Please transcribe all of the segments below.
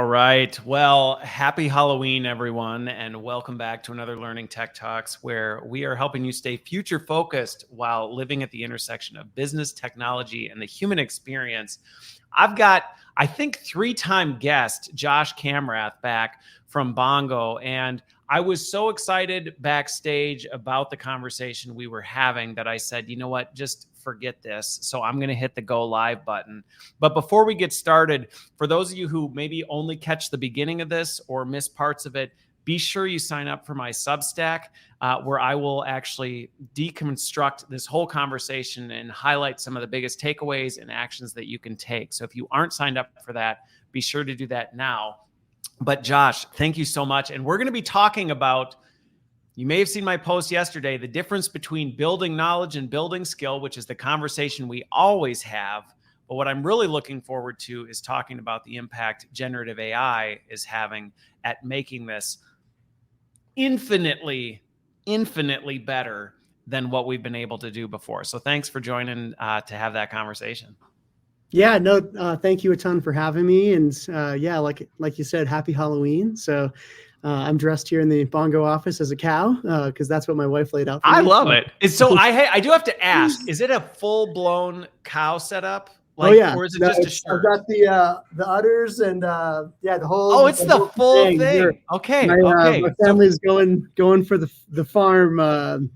right. Well, happy Halloween, everyone, and welcome back to another Learning Tech Talks, where we are helping you stay future focused while living at the intersection of business, technology, and the human experience. I've got, I think, three-time guest Josh Kamrath back from Bongo, and I was so excited backstage about the conversation we were having that I said, you know what, just forget this. So I'm going to hit the go live button. But before we get started, for those of you who maybe only catch the beginning of this or miss parts of it, be sure you sign up for my Substack, where I will actually deconstruct this whole conversation and highlight some of the biggest takeaways and actions that you can take. So if you aren't signed up for that, be sure to do that now. But Josh, thank you so much. And we're going to be talking about, you may have seen my post yesterday, the difference between building knowledge and building skill, which is the conversation we always have. But what I'm really looking forward to is talking about the impact generative AI is having at making this infinitely better than what we've been able to do before. So thanks for joining to have that conversation. Yeah, no, thank you a ton for having me. And yeah, like you said, happy Halloween. So I'm dressed here in the Bongo office as a cow because that's what my wife laid out for me. I love it. So I do have to ask, is it a full-blown cow setup? Like, oh yeah, or is it just a shirt? I've got the udders and yeah, the whole. Oh, it's the full thing. Okay, okay. My family's going for the farm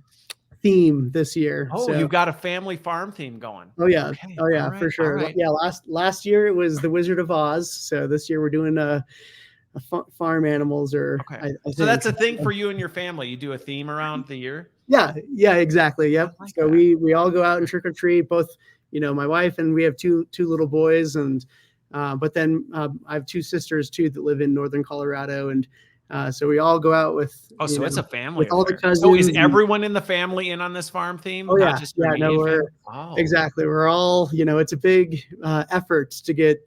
theme this year. Oh, so you've got a family farm theme going. Oh yeah, okay. Oh yeah, right. For sure. Right. Yeah, last year it was the Wizard of Oz. So this year we're doing farm animals. Or okay. So that's a thing for you and your family. You do a theme around the year. Yeah, exactly. Yep. Like so we all go out and trick or treat. Both, my wife and we have two little boys, and but then I have two sisters too that live in northern Colorado, and so we all go out with. Oh, so it's a family with all the cousins. So is everyone in the family in on this farm theme? Oh yeah, not just exactly. We're all, it's a big effort to get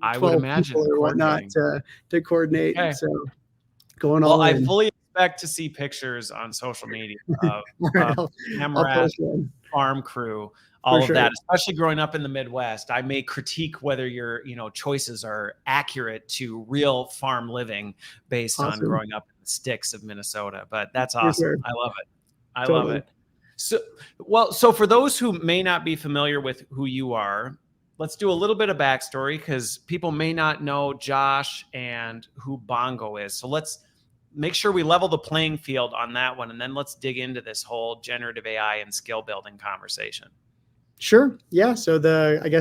I would imagine or whatnot to coordinate. Okay. So going all in. I fully expect to see pictures on social media of Kamrath farm crew. All of that, especially growing up in the Midwest, I may critique whether your, choices are accurate to real farm living based on growing up in the sticks of Minnesota. But that's awesome. Sure. I love it. I love it. So for those who may not be familiar with who you are, let's do a little bit of backstory because people may not know Josh and who Bongo is. So let's make sure we level the playing field on that one, and then let's dig into this whole generative AI and skill building conversation. Sure. Yeah. So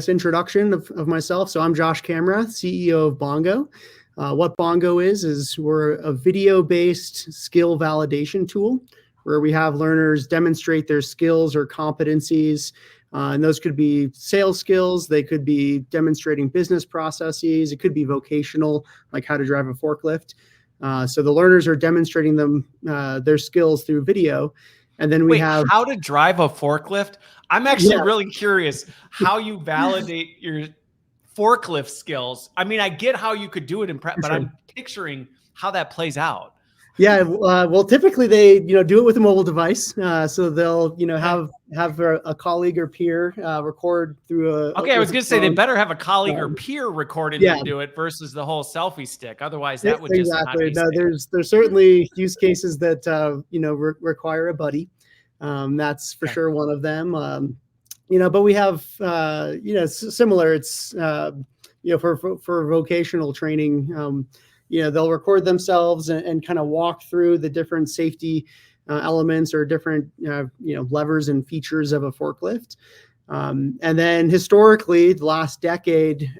introduction of myself. So I'm Josh Kamrath, CEO of Bongo. What Bongo is we're a video-based skill validation tool where we have learners demonstrate their skills or competencies. And those could be sales skills. They could be demonstrating business processes. It could be vocational, like how to drive a forklift. So the learners are demonstrating their skills through video. And then we have how to drive a forklift. I'm actually really curious how you validate your forklift skills. I mean, I get how you could do it in prep, but I'm picturing how that plays out. Yeah, well, typically they, do it with a mobile device. So they'll, have a colleague or peer record through a. Okay, I was going to say they better have a colleague or peer recorded to do it versus the whole selfie stick. Otherwise, that would just not be no. There's certainly use cases that require a buddy. That's for sure one of them. But we have similar. It's for vocational training. They'll record themselves and kind of walk through the different safety elements or different, levers and features of a forklift. And then historically, the last decade,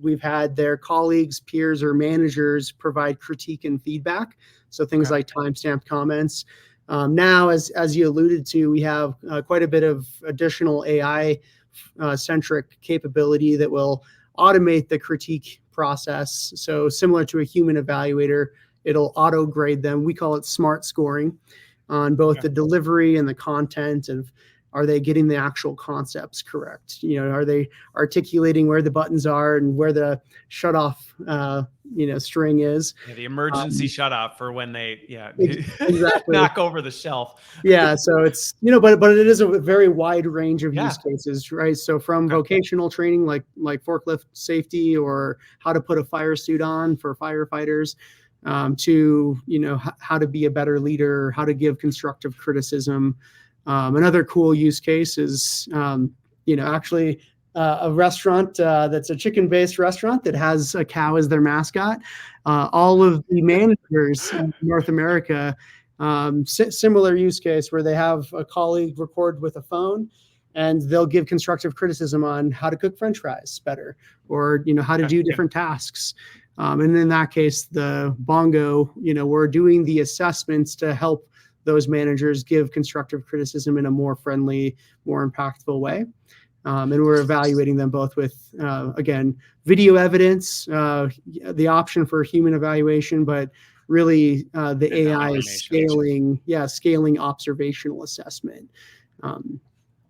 we've had their colleagues, peers, or managers provide critique and feedback. So things like timestamped comments. Now, as you alluded to, we have quite a bit of additional AI centric capability that will automate the critique process. So similar to a human evaluator, it'll auto grade them. We call it smart scoring on both the delivery and the content of are they getting the actual concepts correct? Are they articulating where the buttons are and where the shut off, string is? Yeah, the emergency shut off for when they, Exactly. knock over the shelf. Yeah, so it's but it is a very wide range of use cases, right? So from vocational training, like forklift safety or how to put a fire suit on for firefighters, to how to be a better leader, how to give constructive criticism. Another cool use case is actually a restaurant that's a chicken-based restaurant that has a cow as their mascot. All of the managers in North America, similar use case where they have a colleague record with a phone, and they'll give constructive criticism on how to cook French fries better, or how to do different tasks. And in that case, the Bongo, we're doing the assessments to help those managers give constructive criticism in a more friendly, more impactful way. And we're evaluating them both with, again, video evidence, the option for human evaluation, but really the AI is scaling observational assessment.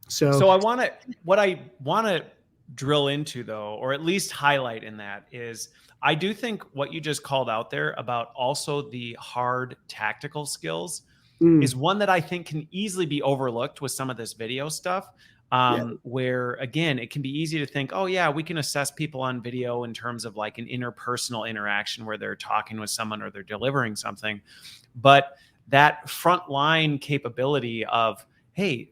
So what I want to drill into, though, or at least highlight in that, is I do think what you just called out there about also the hard tactical skills is one that I think can easily be overlooked with some of this video stuff. Where, again, it can be easy to think, oh yeah, we can assess people on video in terms of like an interpersonal interaction where they're talking with someone or they're delivering something. But that frontline capability of, hey,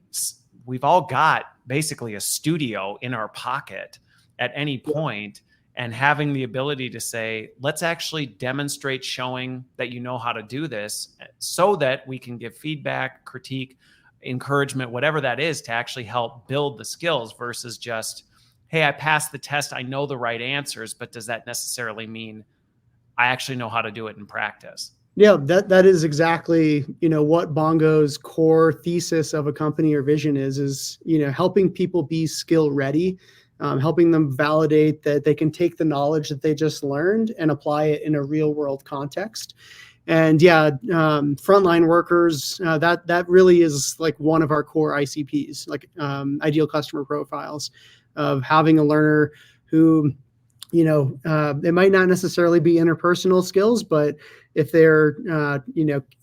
we've all got basically a studio in our pocket at any point, and having the ability to say, let's actually demonstrate showing that you know how to do this so that we can give feedback, critique, encouragement, whatever that is, to actually help build the skills versus just, hey, I passed the test, I know the right answers, but does that necessarily mean I actually know how to do it in practice? Yeah, that is exactly, what Bongo's core thesis of a company or vision is, helping people be skill ready, helping them validate that they can take the knowledge that they just learned and apply it in a real world context. And frontline workers, that really is like one of our core ICPs, like ideal customer profiles, of having a learner who, it might not necessarily be interpersonal skills, but if they're,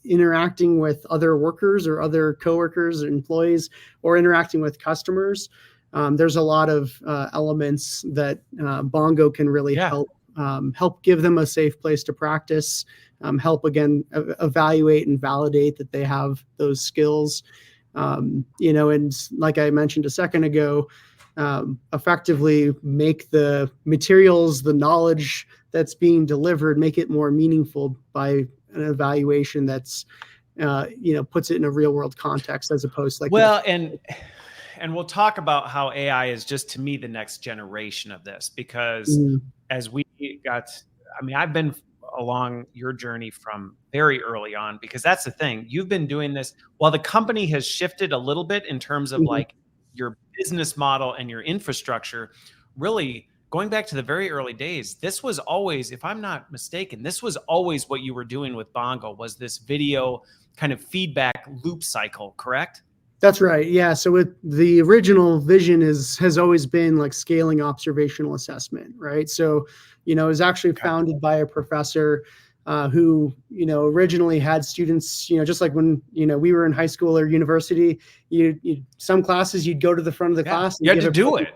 interacting with other workers or other coworkers, employees, or interacting with customers, there's a lot of elements that Bongo can really help give them a safe place to practice. Help, again, evaluate and validate that they have those skills, and like I mentioned a second ago, effectively make the materials, the knowledge that's being delivered, make it more meaningful by an evaluation that's, puts it in a real world context as opposed to and we'll talk about how AI is just, to me, the next generation of this, because as we got, I've been along your journey from very early on, because that's the thing. You've been doing this while the company has shifted a little bit in terms of like your business model and your infrastructure. Really going back to the very early days, this was always, if I'm not mistaken, this was always what you were doing with Bongo, was this video kind of feedback loop cycle, correct? That's right. Yeah. So the original vision has always been like scaling observational assessment, right? So, it was actually founded by a professor who, originally had students, just like when, we were in high school or university, some classes you'd go to the front of the class. And you had to do it.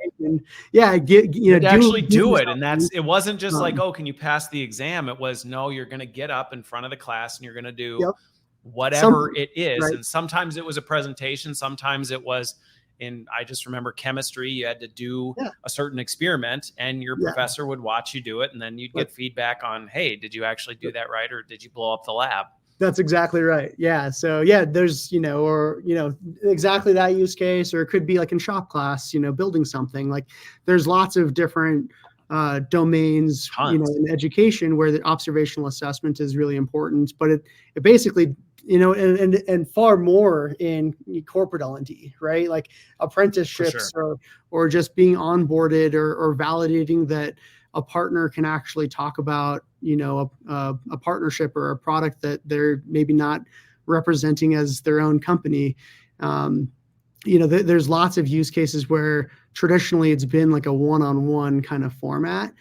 Yeah. You had to actually do it. And it wasn't just like, oh, can you pass the exam? It was, no, you're going to get up in front of the class and you're going to do whatever it is. Right. And sometimes it was a presentation. Sometimes it was I just remember chemistry, you had to do a certain experiment, and your professor would watch you do it. And then you'd get feedback on, hey, did you actually do that right? Or did you blow up the lab? That's exactly right. Yeah. So there's, exactly that use case, or it could be like in shop class, building something. Like there's lots of different domains, in education where the observational assessment is really important, but it basically, and far more in corporate L&D, right? Like apprenticeships or just being onboarded or validating that a partner can actually talk about, a partnership or a product that they're maybe not representing as their own company. there's lots of use cases where traditionally it's been like a one-on-one kind of format.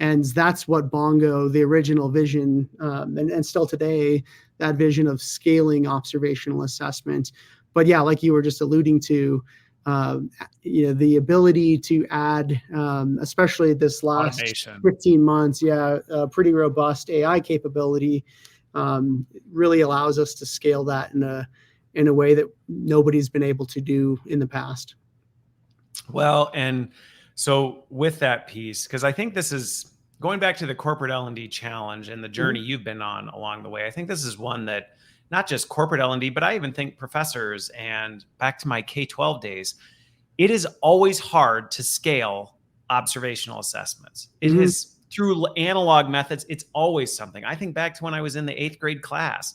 And that's what Bongo, the original vision, and still today, that vision of scaling observational assessment. But yeah, like you were just alluding to, the ability to add, especially this last Automation. 15 months, pretty robust AI capability really allows us to scale that in a way that nobody's been able to do in the past. Well, and so with that piece, because I think this is going back to the corporate L&D challenge and the journey you've been on along the way. I think this is one that not just corporate L&D, but I even think professors and back to my K-12 days, it is always hard to scale observational assessments. It is through analog methods. It's always something. I think back to when I was in the 8th grade class,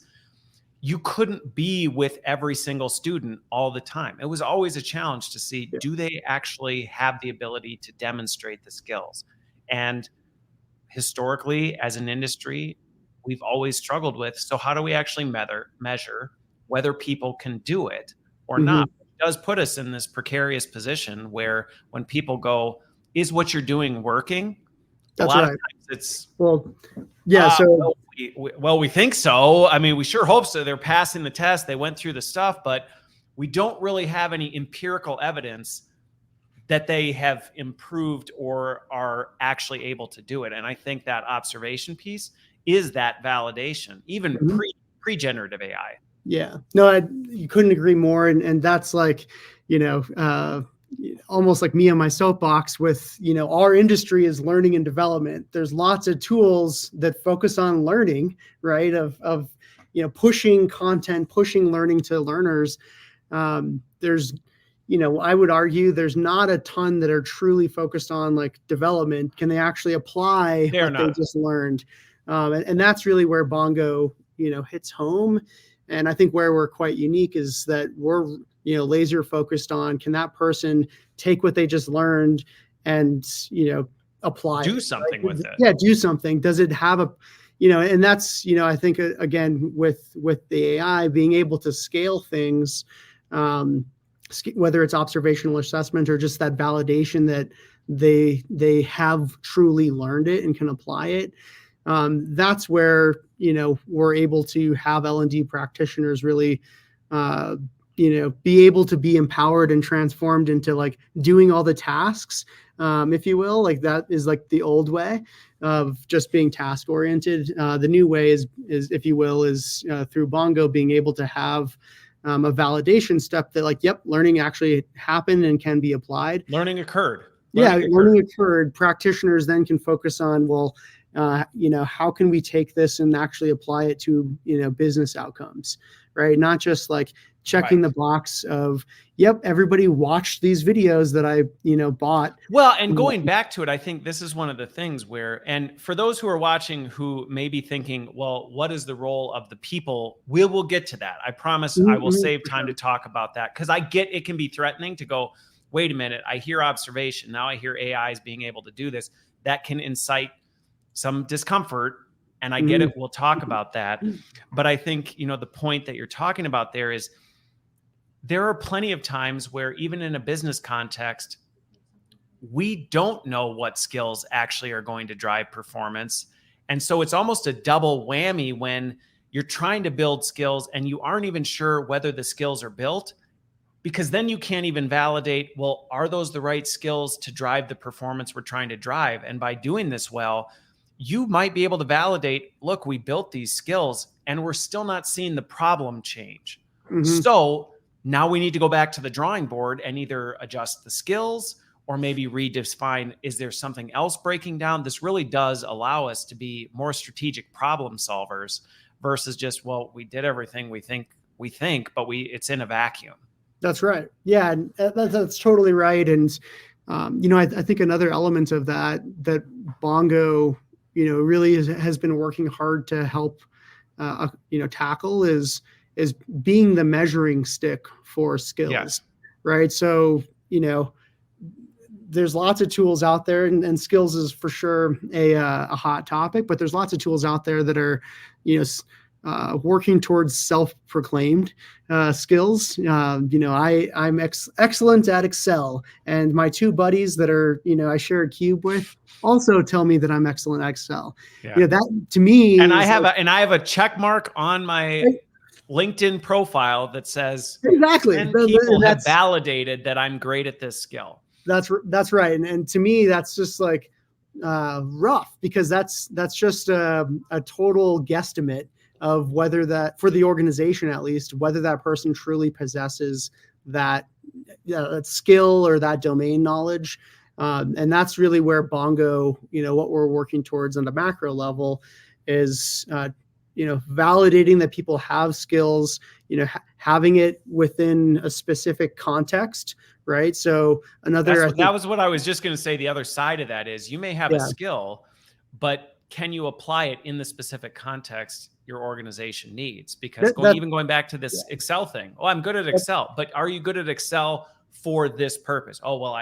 you couldn't be with every single student all the time. It was always a challenge to see, do they actually have the ability to demonstrate the skills? And historically, as an industry, we've always struggled with, so how do we actually measure whether people can do it or not? It does put us in this precarious position where when people go, is what you're doing working? That's a lot right. of times it's, so we think so. I mean, we sure hope so. They're passing the test. They went through the stuff, but we don't really have any empirical evidence that they have improved or are actually able to do it. And I think that observation piece is that validation, even pre-generative AI. Yeah, no, you couldn't agree more. And that's like, almost like me on my soapbox with, our industry is learning and development. There's lots of tools that focus on learning, right? Of pushing content, pushing learning to learners. There's, I would argue there's not a ton that are truly focused on like development. Can they actually apply what they just learned? And that's really where Bongo, hits home. And I think where we're quite unique is that we're, laser focused on, can that person take what they just learned and, apply do something with it? Yeah, do something. Does it have a, and that's, I think again, with the AI being able to scale things, whether it's observational assessment or just that validation that they have truly learned it and can apply it. That's where, we're able to have L&D practitioners really, be able to be empowered and transformed into like doing all the tasks, if you will. Like that is like the old way of just being task oriented. The new way is, if you will, is through Bongo being able to have a validation step that like, yep, learning actually happened and can be applied. Learning occurred. Learning occurred. Practitioners then can focus on, well, how can we take this and actually apply it to, business outcomes, right? Not just like checking the box of, yep, everybody watched these videos that I, bought. Well, and going back to it, I think this is one of the things where, and for those who are watching who may be thinking, well, what is the role of the people? We will get to that. I promise I will save time to talk about that, because I get it can be threatening to go, wait a minute, I hear observation. Now I hear AI is being able to do this. That can incite some discomfort. And I get it. We'll talk about that. But I think, the point that you're talking about there is there are plenty of times where even in a business context, we don't know what skills actually are going to drive performance. And so it's almost a double whammy when you're trying to build skills and you aren't even sure whether the skills are built, because then you can't even validate, well, are those the right skills to drive the performance we're trying to drive? And by doing this well, you might be able to validate, look, we built these skills and we're still not seeing the problem change. So now we need to go back to the drawing board and either adjust the skills or maybe redefine, is there something else breaking down? This really does allow us to be more strategic problem solvers versus just, well, we did everything we think, but it's in a vacuum. That's right. Yeah, that's totally right. And, I think another element of that Bongo, really has been working hard to help, tackle is being the measuring stick for skills, right? So, there's lots of tools out there, and skills is for sure a hot topic, but there's lots of tools out there that are, working towards self-proclaimed skills. I'm excellent at Excel, and my two buddies that are, I share a cube with also tell me that I'm excellent at Excel. Yeah. That to me, and I have a check mark on my LinkedIn profile that says exactly 10 people have validated that I'm great at this skill. That's right. And to me, that's just like rough, because that's just a total guesstimate of whether that, for the organization at least, whether that person truly possesses that skill or that domain knowledge. And that's really where Bongo, what we're working towards on the macro level is, validating that people have skills, having it within a specific context, right? So that was what I was just going to say. The other side of that is you may have a skill, but can you apply it in the specific context your organization needs? Because going back to this Excel thing, I'm good at Excel, but are you good at Excel for this purpose? Oh, well,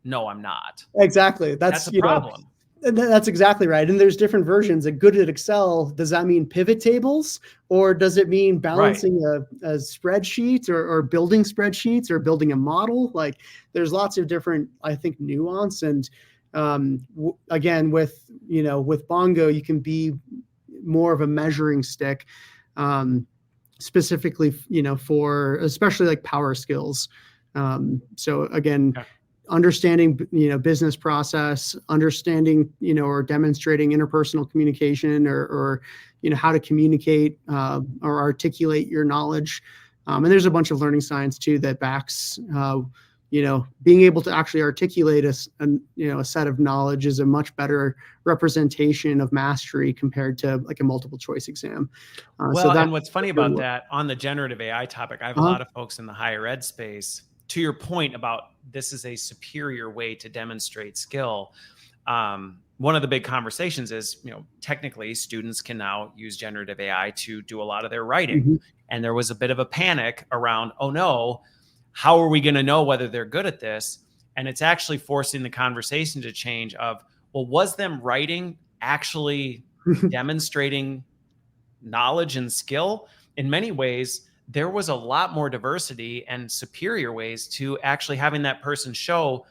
no, I'm not. Exactly. That's a problem. That's exactly right. And there's different versions. A good at Excel, does that mean pivot tables, or does it mean balancing a spreadsheet or building spreadsheets or building a model? Like, there's lots of different, I think, nuance. And again, with Bongo, you can be more of a measuring stick, specifically, for especially like power skills. So again, understanding, business process, understanding, or demonstrating interpersonal communication, or how to communicate or articulate your knowledge. And there's a bunch of learning science too that backs, being able to actually articulate a set of knowledge is a much better representation of mastery compared to like a multiple choice exam. And what's funny about that, on the generative AI topic, I have a lot of folks in the higher ed space, to your point about this is a superior way to demonstrate skill. One of the big conversations is, technically students can now use generative AI to do a lot of their writing. Mm-hmm. And there was a bit of a panic around, oh no, how are we going to know whether they're good at this? And it's actually forcing the conversation to change of, well, was them writing actually demonstrating knowledge and skill? In many ways, there was a lot more diversity and superior ways to actually having that person show.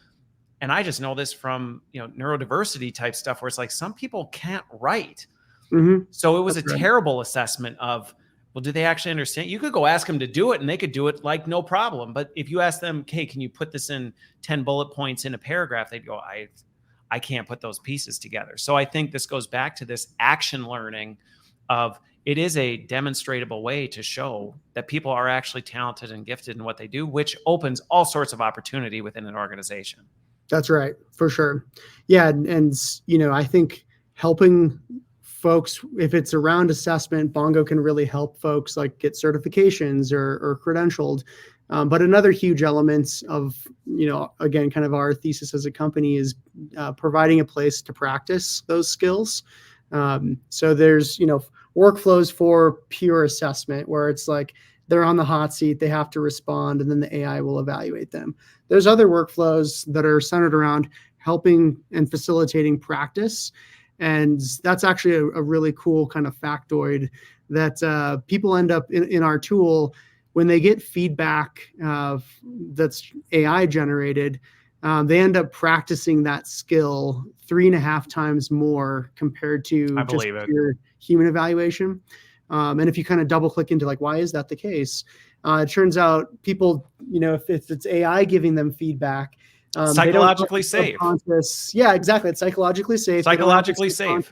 And I just know this from, neurodiversity type stuff where it's like some people can't write. Mm-hmm. So it was a terrible assessment of, well, do they actually understand? You could go ask them to do it and they could do it like no problem. But if you ask them, okay, can you put this in 10 bullet points in a paragraph? They'd go, I can't put those pieces together. So I think this goes back to this action learning of, it is a demonstratable way to show that people are actually talented and gifted in what they do, which opens all sorts of opportunity within an organization. That's right, for sure. Yeah. And I think helping folks, if it's around assessment, Bongo can really help folks like get certifications or credentialed. But another huge element of, again, kind of our thesis as a company is providing a place to practice those skills. So there's, workflows for pure assessment where it's like they're on the hot seat, they have to respond, and then the AI will evaluate them. There's other workflows that are centered around helping and facilitating practice. And that's actually a really cool kind of factoid that people end up in our tool when they get feedback that's AI generated. They end up practicing that skill 3.5 times more compared to just pure human evaluation. And if you kind of double click into like, why is that the case? It turns out people, if it's AI giving them feedback, psychologically safe. Yeah, exactly. It's psychologically safe. Psychologically safe.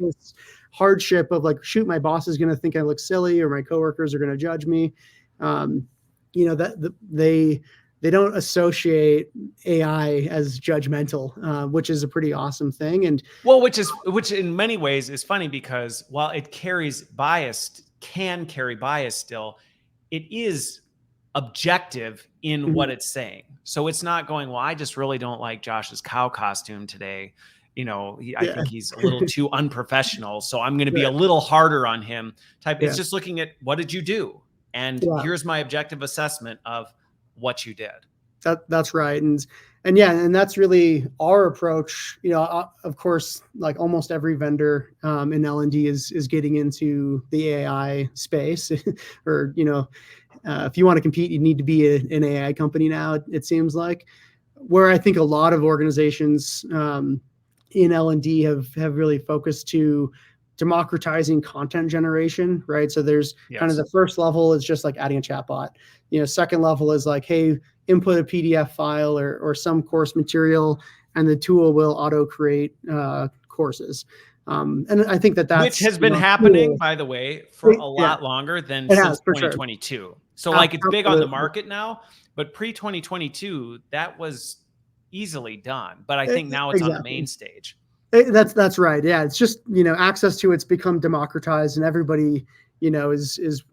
Hardship of like, shoot, my boss is going to think I look silly, or my coworkers are going to judge me. They don't associate AI as judgmental, which is a pretty awesome thing. And which in many ways is funny, because while it can carry bias still, it is objective in what it's saying. So it's not going, well, I just really don't like Josh's cow costume today. I think he's a little too unprofessional, so I'm going to be a little harder on him type. It's just looking at, what did you do? And here's my objective assessment of what you did. That's right. And yeah, and that's really our approach. Of course, like almost every vendor in L&D is getting into the AI space, or if you want to compete, you need to be an AI company now. It seems like, where I think a lot of organizations in L&D have really focused to democratizing content generation, right? So there's kind of the first level is just like adding a chatbot. Second level is like, hey, input a PDF file or some course material, and the tool will auto create courses. And I think that's which has been happening, by the way, for a lot longer than since 2022. Sure. So like it's big on the market now, but pre-2022, that was easily done. But I think now it's on the main stage. That's right. Yeah, it's just access to it's become democratized, and everybody is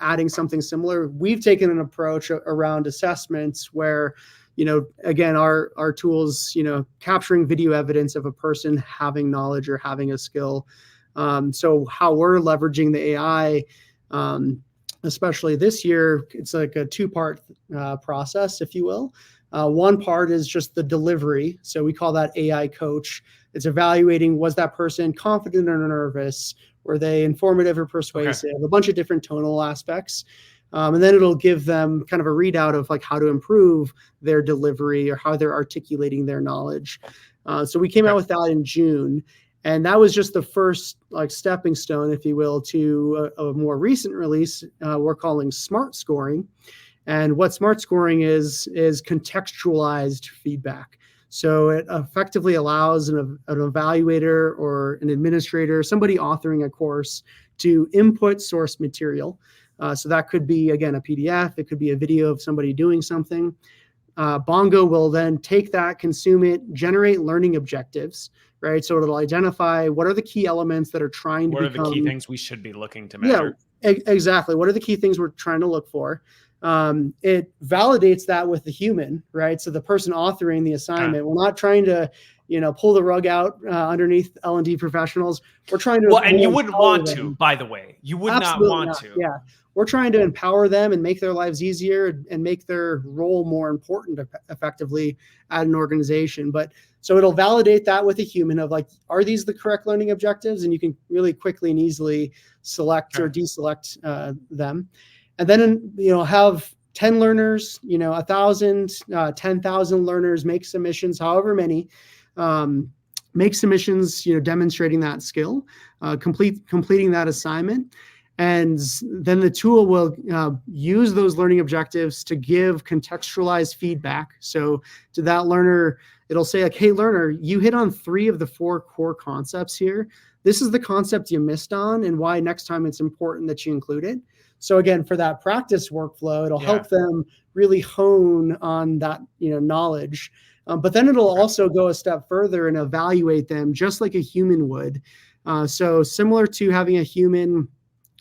adding something similar. We've taken an approach around assessments where again, our tools capturing video evidence of a person having knowledge or having a skill. So how we're leveraging the AI, especially this year, it's like a two-part process, if you will. One part is just the delivery. So we call that AI coach. It's evaluating, was that person confident or nervous? Were they informative or persuasive? Okay. A bunch of different tonal aspects. And then it'll give them kind of a readout of like how to improve their delivery or how they're articulating their knowledge. So we came out with that in June. And that was just the first like stepping stone, if you will, to a more recent release we're calling smart scoring. And what smart scoring is contextualized feedback. So it effectively allows an evaluator or an administrator, somebody authoring a course, to input source material. So that could be, again, a PDF. It could be a video of somebody doing something. Bongo will then take that, consume it, generate learning objectives, right? So it'll identify what are the key elements that are trying to become. What are the key things we should be looking to measure? Yeah, exactly. What are the key things we're trying to look for? It validates that with the human, right? So the person authoring the assignment, we're not trying to, pull the rug out underneath L&D professionals. We're trying to. Well, and you wouldn't want to, by the way. You would Absolutely not want to. Yeah. We're trying to empower them and make their lives easier and make their role more important effectively at an organization. But so it'll validate that with a human of like, are these the correct learning objectives? And you can really quickly and easily select or deselect them. And then, have 10 learners, 1,000, 10,000 learners make submissions, however many, make submissions, demonstrating that skill, completing that assignment. And then the tool will use those learning objectives to give contextualized feedback. So to that learner, it'll say like, hey, learner, you hit on 3 of the 4 core concepts here. This is the concept you missed on and why next time it's important that you include it. So again, for that practice workflow, it'll help them really hone on that, knowledge. But then it'll also go a step further and evaluate them just like a human would. So similar to having a human,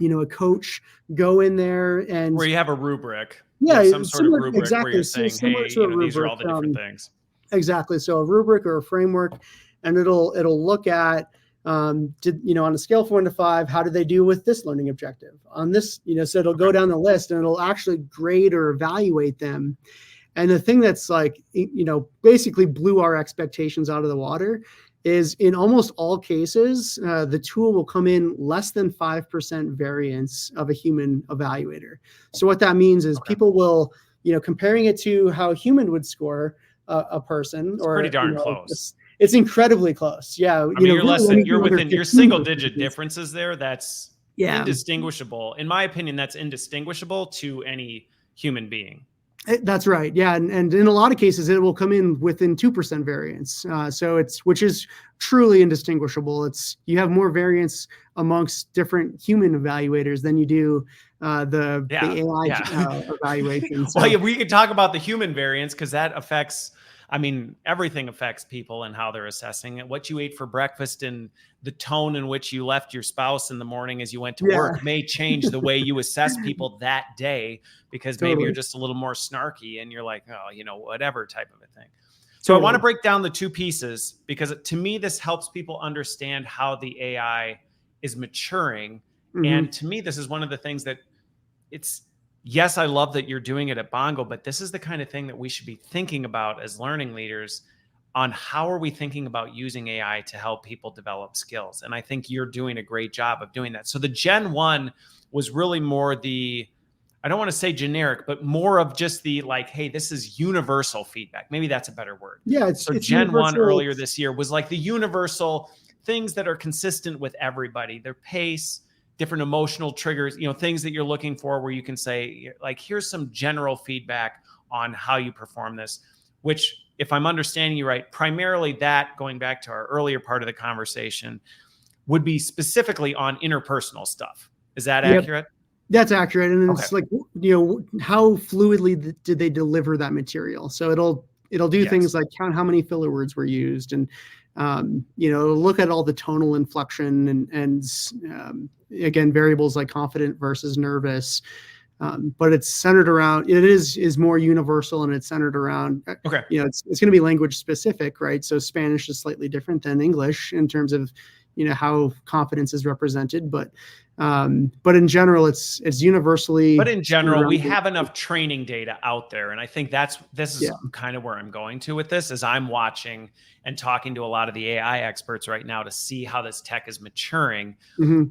a coach go in there and where you have a rubric. Yeah, some sort of rubric exactly. where you're saying, hey, these are all the different things. Exactly. So a rubric or a framework, and it'll look at on a scale of 1 to 5, how do they do with this learning objective on this, so it'll go down the list and it'll actually grade or evaluate them. And the thing that's like, basically blew our expectations out of the water is in almost all cases, the tool will come in less than 5% variance of a human evaluator. So what that means is people will, comparing it to how a human would score a person, it's pretty darn close. It's incredibly close. Yeah. You're within your single digit differences there. That's indistinguishable. In my opinion, that's indistinguishable to any human being. That's right. Yeah. And in a lot of cases, it will come in within 2% variance. Which is truly indistinguishable. You have more variance amongst different human evaluators than you do the AI evaluations. So. Well, we could talk about the human variance because that affects, everything affects people and how they're assessing it. What you ate for breakfast and the tone in which you left your spouse in the morning as you went to work may change the way you assess people that day, because maybe you're just a little more snarky and you're like, whatever type of a thing. So I want to break down the 2 pieces because to me, this helps people understand how the AI is maturing. Mm-hmm. And to me, this is one of the things that yes, I love that you're doing it at Bongo, but this is the kind of thing that we should be thinking about as learning leaders on how are we thinking about using AI to help people develop skills. And I think you're doing a great job of doing that. So the Gen 1 was really more the, I don't want to say generic, but more of just the like, hey, this is universal feedback. Maybe that's a better word. Yeah, So it's Gen 1 universal. earlier this year was like the universal things that are consistent with everybody, their pace, different emotional triggers, things that you're looking for where you can say, like, here's some general feedback on how you perform this, which, if I'm understanding you right, primarily that, going back to our earlier part of the conversation, would be specifically on interpersonal stuff. Is that accurate? That's accurate. And Okay. it's like, how fluidly did they deliver that material? So it'll do things like count how many filler words were used, and look at all the tonal inflection and again, variables like confident versus nervous. But it's centered around, it is more universal, and it's centered around, it's going to be language specific, right? So Spanish is slightly different than English in terms of, how confidence is represented, but in general, it's universally. But in general, we have enough training data out there. And I think this is kind of where I'm going to with this, is I'm watching and talking to a lot of the AI experts right now to see how this tech is maturing,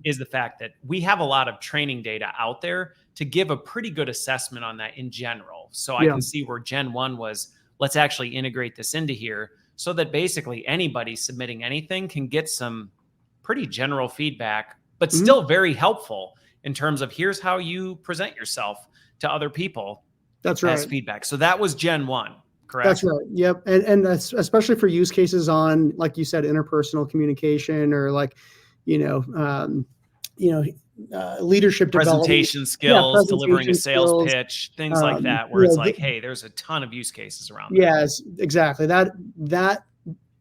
is the fact that we have a lot of training data out there to give a pretty good assessment on that in general. So I can see where Gen 1 was, let's actually integrate this into here so that basically anybody submitting anything can get some pretty general feedback, but still very helpful in terms of here's how you present yourself to other people. That's right. As feedback. So that was Gen 1, correct? That's right. Yep. And that's especially for use cases on, like you said, interpersonal communication, or like, leadership presentation skills, delivering a sales pitch, things like that, where it's like, hey, there's a ton of use cases around that. Yes, exactly. That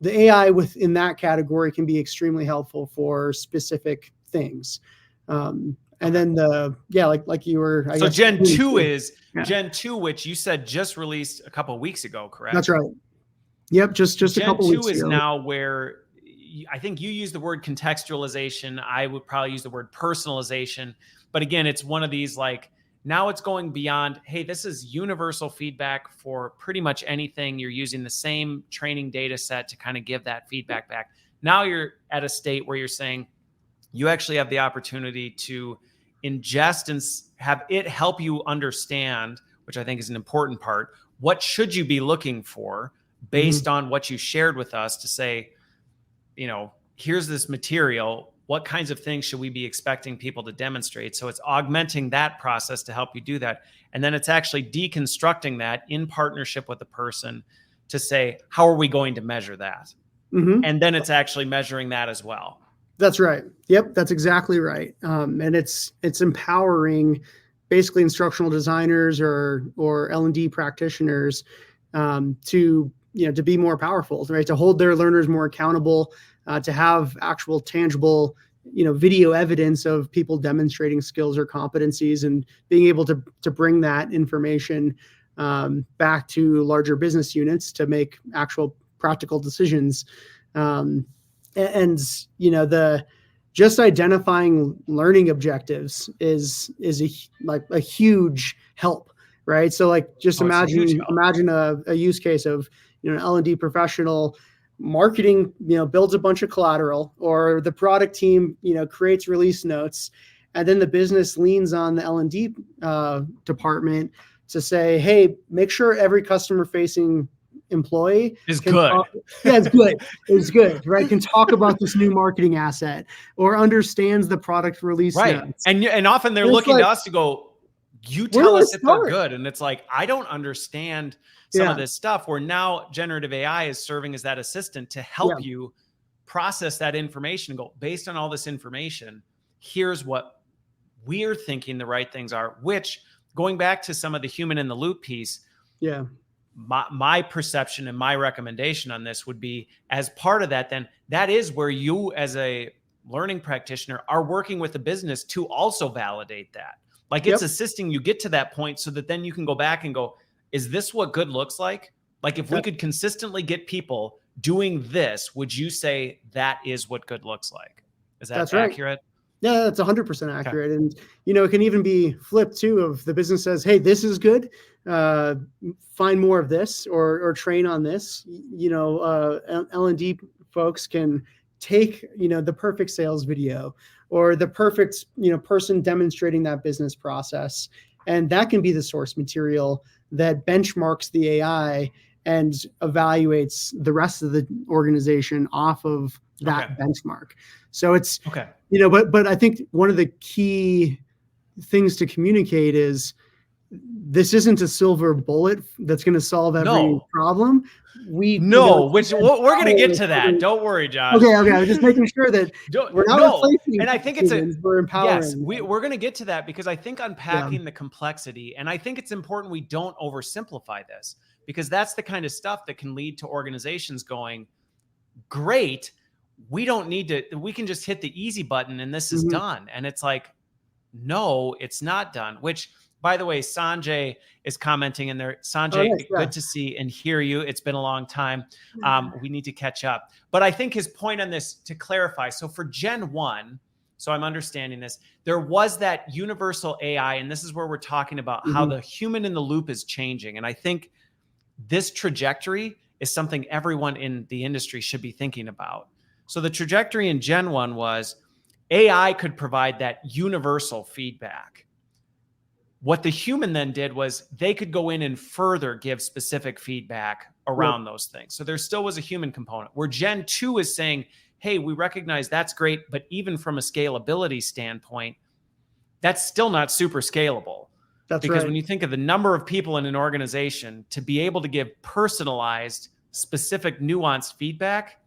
the AI within that category can be extremely helpful for specific things. And then like you were, I guess, Gen 2 is Gen 2, which you said just released a couple of weeks ago, correct? That's right. Yep. Just a couple weeks ago. Gen 2 is now where I think you use the word contextualization. I would probably use the word personalization. But again, it's one of these, like, now it's going beyond, hey, this is universal feedback for pretty much anything. You're using the same training data set to kind of give that feedback back. Now you're at a state where you're saying you actually have the opportunity to ingest and have it help you understand, which I think is an important part, what should you be looking for based on what you shared with us, to say, here's this material. What kinds of things should we be expecting people to demonstrate? So it's augmenting that process to help you do that. And then it's actually deconstructing that in partnership with the person to say, how are we going to measure that? And then it's actually measuring that as well. That's right. Yep. That's exactly right. And it's empowering basically instructional designers or L&D practitioners to be more powerful, right? To hold their learners more accountable, to have actual tangible, video evidence of people demonstrating skills or competencies, and being able to bring that information back to larger business units to make actual practical decisions. The just identifying learning objectives is a huge help, right? So like, just imagine a use case of, an L&D professional marketing, builds a bunch of collateral, or the product team, creates release notes, and then the business leans on the L&D department to say, hey, make sure every customer facing employee is good. It's good. It's good, right? Can talk about this new marketing asset, or understands the product release notes. And often they're looking to us to go, you tell us if they're good. And it's like, I don't understand some of this stuff, where now generative AI is serving as that assistant to help you process that information and go, based on all this information, here's what we're thinking the right things are, which, going back to some of the human in the loop piece, my perception and my recommendation on this would be, as part of that, then that is where you as a learning practitioner are working with the business to also validate that. Like, it's assisting you get to that point so that then you can go back and go, is this what good looks like? Like, if we could consistently get people doing this, would you say that is what good looks like? Is that accurate? Yeah, that's 100% accurate. Okay. And, it can even be flipped too, of the business says, hey, this is good. Find more of this or train on this. L&D folks can take, the perfect sales video or the perfect, person demonstrating that business process. And that can be the source material that benchmarks the AI and evaluates the rest of the organization off of that benchmark. So it's, but I think one of the key things to communicate is this isn't a silver bullet that's going to solve every problem. We're going to get to that. Don't worry, Josh. Okay. I'm just making sure that we're not replacing. And I think we're empowering. Yes, we're going to get to that, because I think unpacking the complexity, and I think it's important we don't oversimplify this, because that's the kind of stuff that can lead to organizations going, great, we don't need to, we can just hit the easy button and this is done. And it's like, no, it's not done. Which, by the way, Sanjay is commenting in there. Sanjay, good to see and hear you. It's been a long time. We need to catch up. But I think his point on this, to clarify, so for Gen 1, so I'm understanding this, there was that universal AI, and this is where we're talking about how the human in the loop is changing. And I think this trajectory is something everyone in the industry should be thinking about. So the trajectory in Gen 1 was AI could provide that universal feedback. What the human then did was they could go in and further give specific feedback around those things. So there still was a human component, where Gen 2 is saying, hey, we recognize that's great, but even from a scalability standpoint, that's still not super scalable. Because when you think of the number of people in an organization, to be able to give personalized, specific, nuanced feedback,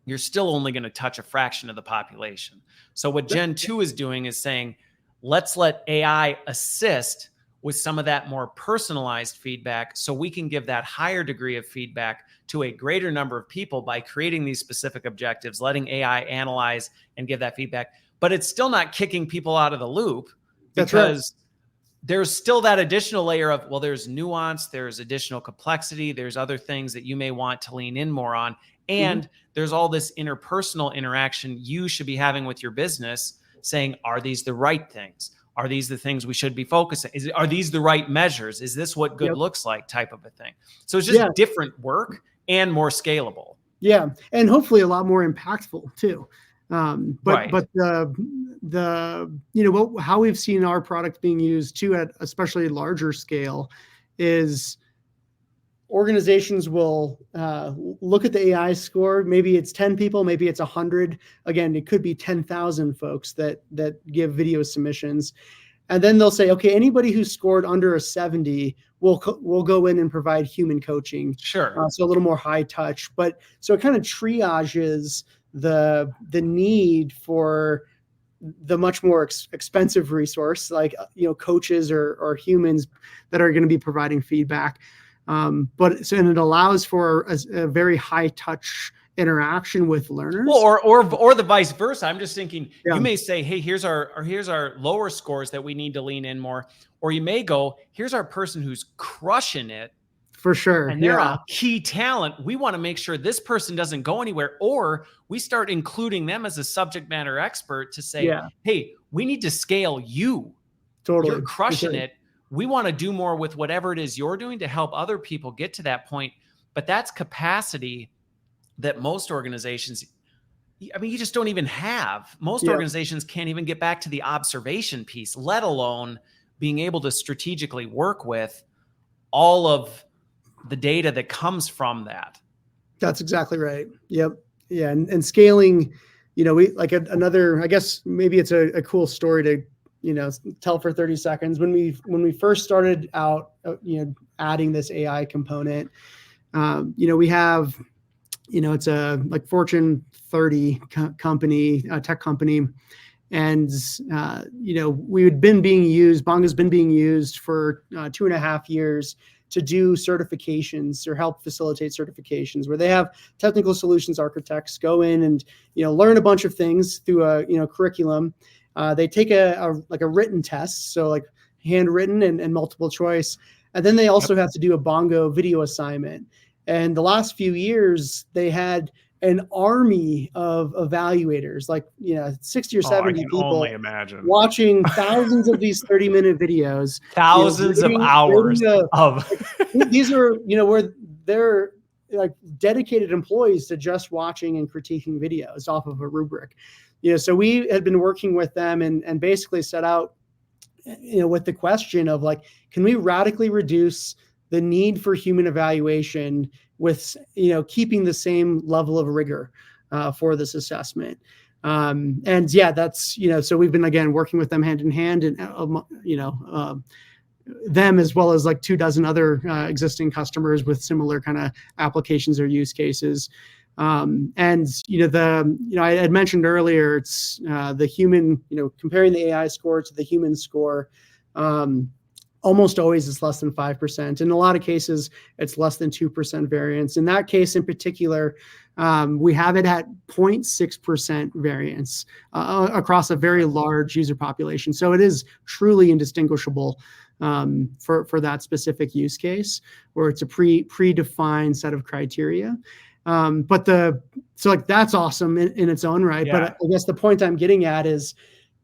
you're still only going to touch a fraction of the population. So what Gen 2 is doing is saying, let's let AI assist with some of that more personalized feedback, so we can give that higher degree of feedback to a greater number of people by creating these specific objectives, letting AI analyze and give that feedback. But it's still not kicking people out of the loop, because there's still that additional layer of, well, there's nuance, there's additional complexity, there's other things that you may want to lean in more on. And there's all this interpersonal interaction you should be having with your business, saying, are these the right things? Are these the things we should be focusing? Are these the right measures? Is this what good looks like, type of a thing? So it's just different work and more scalable. Yeah. And hopefully a lot more impactful too. But how we've seen our product being used too, at especially larger scale, is organizations will look at the AI score. Maybe it's 10 people, maybe it's 100. Again, it could be 10,000 folks that give video submissions. And then they'll say, okay, anybody who scored under a 70 will go in and provide human coaching. Sure. So a little more high touch. But so it kind of triages the need for the much more expensive resource, like coaches or humans that are going to be providing feedback. And it allows for a very high touch interaction with learners. Well, or the vice versa. I'm just thinking, you may say, hey, here's our lower scores that we need to lean in more. Or you may go, here's our person who's crushing it. For sure. And they're a key talent. We want to make sure this person doesn't go anywhere. Or we start including them as a subject matter expert to say, hey, we need to scale you. Totally. You're crushing it. We want to do more with whatever it is you're doing to help other people get to that point. But that's capacity that most organizations, you just don't even have. Most organizations can't even get back to the observation piece, let alone being able to strategically work with all of the data that comes from that. That's exactly right. Yep. Yeah. And scaling, we like another, I guess maybe it's a cool story to, tell for 30 seconds. When we first started out, adding this AI component, we have, it's a like Fortune 30 company, tech company. And, Bongo's been being used for 2.5 years to do certifications or help facilitate certifications, where they have technical solutions architects go in and, learn a bunch of things through a curriculum. They take a written test, so like handwritten and multiple choice. And then they also have to do a Bongo video assignment. And the last few years, they had an army of evaluators, like 60 or Oh, I 70 can people only imagine. watching thousands of these 30-minute videos, Thousands of hours of these are where they're like dedicated employees to just watching and critiquing videos off of a rubric. So we had been working with them and basically set out with the question of like, can we radically reduce the need for human evaluation with keeping the same level of rigor for this assessment. And yeah, that's so we've been again working with them hand in hand, and them as well as like 24 other existing customers with similar kind of applications or use cases. And I had mentioned earlier, it's the human, comparing the AI score to the human score. Almost always it's less than 5%. In a lot of cases, it's less than 2% variance. In that case in particular, we have it at 0.6% variance across a very large user population. So it is truly indistinguishable for that specific use case, where it's a predefined set of criteria. So like that's awesome in its own right. Yeah. But I guess the point I'm getting at is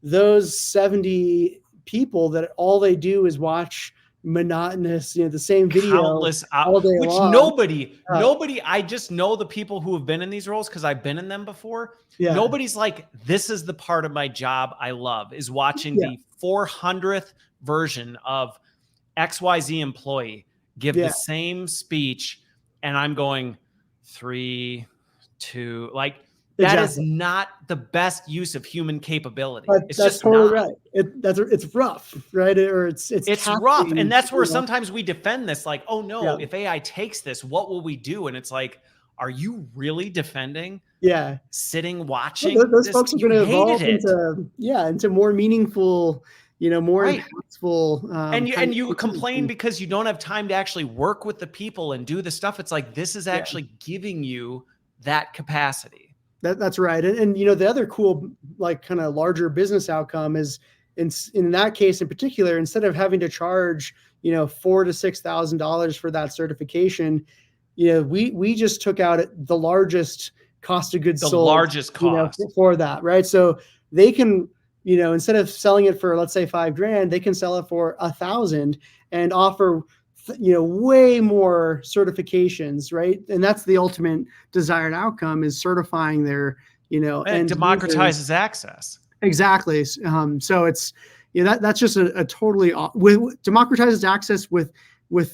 those 70 people that all they do is watch monotonous, the same video countless all day which long. Nobody, I just know the people who have been in these roles because I've been in them before. Yeah. Nobody's like, this is the part of my job I love, is watching the 400th version of XYZ employee give the same speech. And I'm going 3, 2, like, that is not the best use of human capability. It's just totally not. Right. It's rough, right? Or it's rough. And that's where sometimes we defend this, like, oh no, if AI takes this, what will we do? And it's like, are you really defending? Sitting watching. Those folks are going to evolve into more meaningful, more impactful. And you complain because you don't have time to actually work with the people and do the stuff. It's like, this is actually giving you that capacity. That's right. And the other cool, like, kind of larger business outcome is in that case in particular, instead of having to charge, $4,000 to $6,000 for that certification, we just took out the largest cost of goods sold, the largest cost for that. Right. So they can, instead of selling it for, let's say, $5,000, they can sell it for $1,000 and offer way more certifications, right? And that's the ultimate desired outcome, is certifying their, and democratizes access. Exactly. So it's, that's just a totally democratizes access with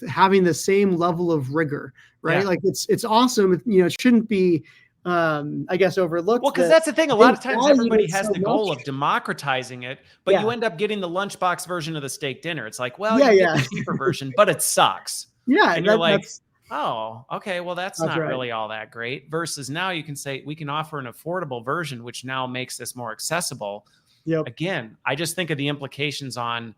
having the same level of rigor, right? Like it's awesome. It shouldn't be, I guess, overlooked. Well, because that's the thing. A lot of times everybody has the goal of democratizing it, but you end up getting the lunchbox version of the steak dinner. It's like, well, you get the cheaper version, but it sucks. And you're like, oh, okay, well, that's not really all that great. Versus now you can say, we can offer an affordable version, which now makes this more accessible. Again, I just think of the implications on,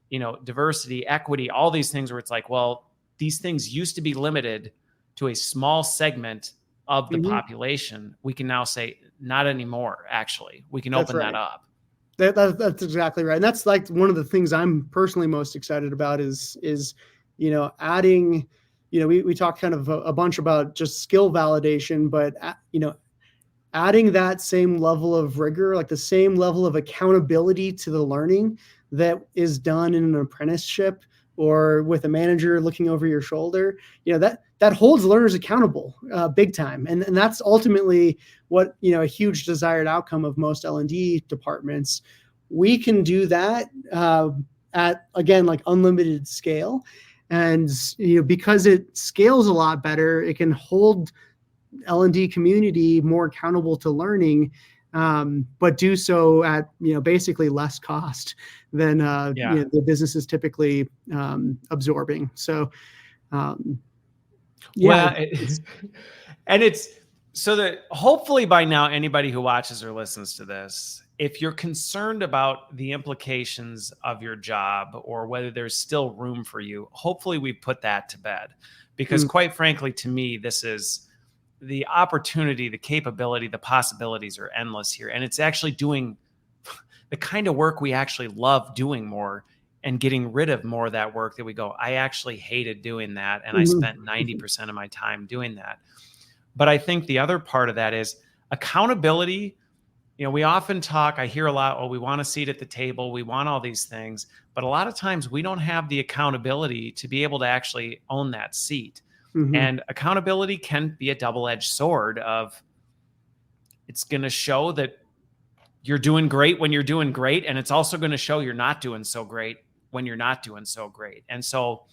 diversity, equity, all these things where it's like, well, these things used to be limited to a small segment of the population. We can now say not anymore. Actually, we can open that up. That's exactly right. And that's like one of the things I'm personally most excited about is adding, we talked kind of a bunch about just skill validation, but adding that same level of rigor, like the same level of accountability to the learning that is done in an apprenticeship or with a manager looking over your shoulder, that holds learners accountable big time. And that's ultimately what, a huge desired outcome of most L&D departments. We can do that at, again, like unlimited scale. And, because it scales a lot better, it can hold L&D community more accountable to learning, but do so at, basically less cost than the business is typically absorbing. So, it's so that hopefully by now, anybody who watches or listens to this, if you're concerned about the implications of your job or whether there's still room for you, hopefully we put that to bed, because quite frankly, to me, this is the opportunity, the capability, the possibilities are endless here. And it's actually doing the kind of work we actually love doing more and getting rid of more of that work that we go, I actually hated doing that. And I spent 90% of my time doing that. But I think the other part of that is accountability. We often talk, I hear a lot, oh, we want a seat at the table, we want all these things, but a lot of times we don't have the accountability to be able to actually own that seat. Mm-hmm. And accountability can be a double-edged sword of, it's going to show that you're doing great when you're doing great, and it's also going to show you're not doing so great when you're not doing so great. And so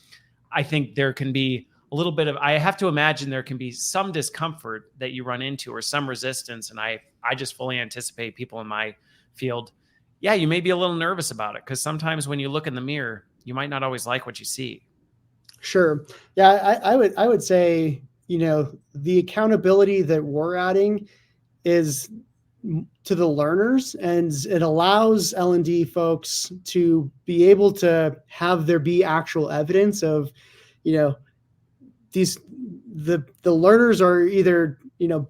I think there can be a little bit of, I have to imagine there can be some discomfort that you run into or some resistance. And I just fully anticipate people in my field, yeah, you may be a little nervous about it, because sometimes when you look in the mirror, you might not always like what you see. Sure. Yeah, I would say, the accountability that we're adding is to the learners, and it allows L&D folks to be able to have there be actual evidence of, the learners are either,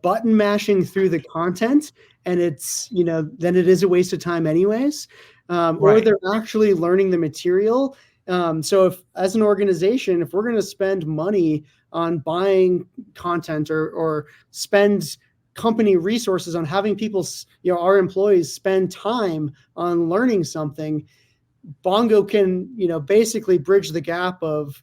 button mashing through the content, and it's, then it is a waste of time anyways, or they're actually learning the material. So if, as an organization, if we're going to spend money on buying content or spend company resources on having people, our employees spend time on learning something, Bongo can, basically bridge the gap of